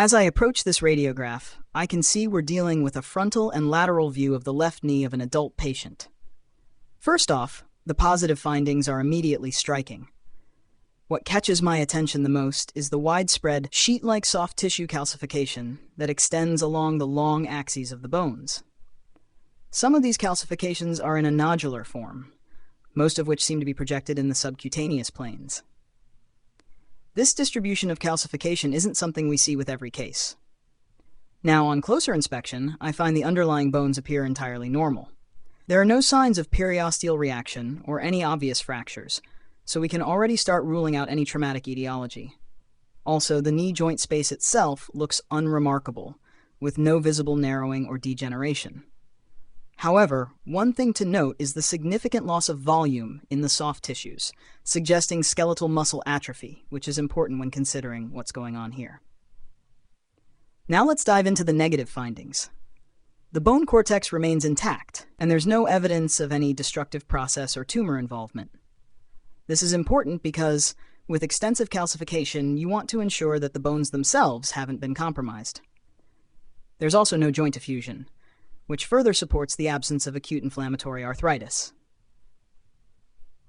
As I approach this radiograph, I can see we're dealing with a frontal and lateral view of the left knee of an adult patient. First off, the positive findings are immediately striking. What catches my attention the most is the widespread sheet-like soft tissue calcification that extends along the long axes of the bones. Some of these calcifications are in a nodular form, most of which seem to be projected in the subcutaneous planes. This distribution of calcification isn't something we see with every case. Now, on closer inspection, I find the underlying bones appear entirely normal. There are no signs of periosteal reaction or any obvious fractures, so we can already start ruling out any traumatic etiology. Also, the knee joint space itself looks unremarkable, with no visible narrowing or degeneration. However, one thing to note is the significant loss of volume in the soft tissues, suggesting skeletal muscle atrophy, which is important when considering what's going on here. Now let's dive into the negative findings. The bone cortex remains intact, and there's no evidence of any destructive process or tumor involvement. This is important because, with extensive calcification, you want to ensure that the bones themselves haven't been compromised. There's also no joint effusion, which further supports the absence of acute inflammatory arthritis.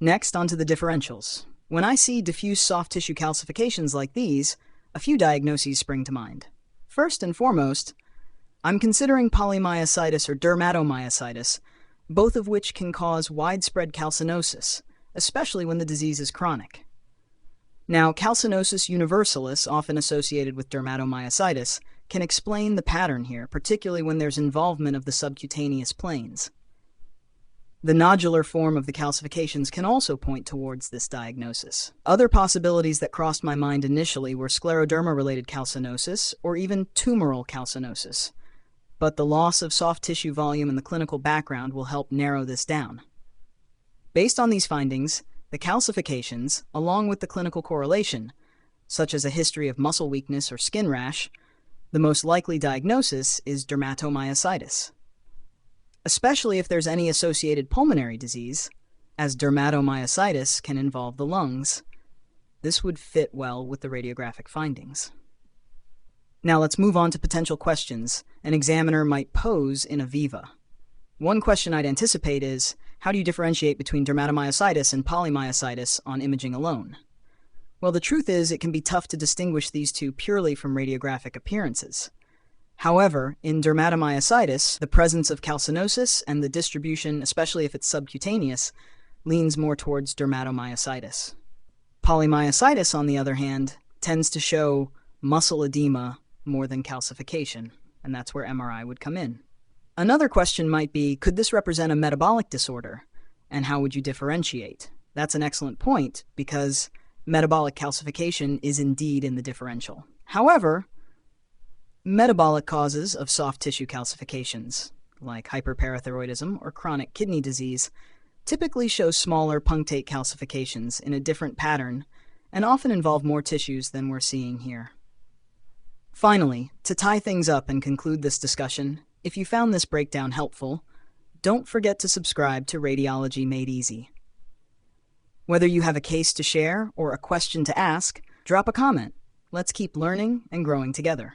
Next, onto the differentials. When I see diffuse soft tissue calcifications like these, a few diagnoses spring to mind. First and foremost, I'm considering polymyositis or dermatomyositis, both of which can cause widespread calcinosis, especially when the disease is chronic. Now, calcinosis universalis, often associated with dermatomyositis, can explain the pattern here, particularly when there's involvement of the subcutaneous planes. The nodular form of the calcifications can also point towards this diagnosis. Other possibilities that crossed my mind initially were scleroderma-related calcinosis or even tumoral calcinosis, but the loss of soft tissue volume in the clinical background will help narrow this down. Based on these findings, the calcifications, along with the clinical correlation, such as a history of muscle weakness or skin rash, the most likely diagnosis is dermatomyositis. Especially if there's any associated pulmonary disease, as dermatomyositis can involve the lungs, this would fit well with the radiographic findings. Now let's move on to potential questions an examiner might pose in a viva. One question I'd anticipate is, how do you differentiate between dermatomyositis and polymyositis on imaging alone? Well, the truth is it can be tough to distinguish these two purely from radiographic appearances. However, in dermatomyositis, the presence of calcinosis and the distribution, especially if it's subcutaneous, leans more towards dermatomyositis. Polymyositis, on the other hand, tends to show muscle edema more than calcification, and that's where MRI would come in. Another question might be, could this represent a metabolic disorder, and how would you differentiate? That's an excellent point, because metabolic calcification is indeed in the differential. However, metabolic causes of soft tissue calcifications, like hyperparathyroidism or chronic kidney disease, typically show smaller punctate calcifications in a different pattern and often involve more tissues than we're seeing here. Finally, to tie things up and conclude this discussion, if you found this breakdown helpful, don't forget to subscribe to Radiology Made Easy. Whether you have a case to share or a question to ask, drop a comment. Let's keep learning and growing together.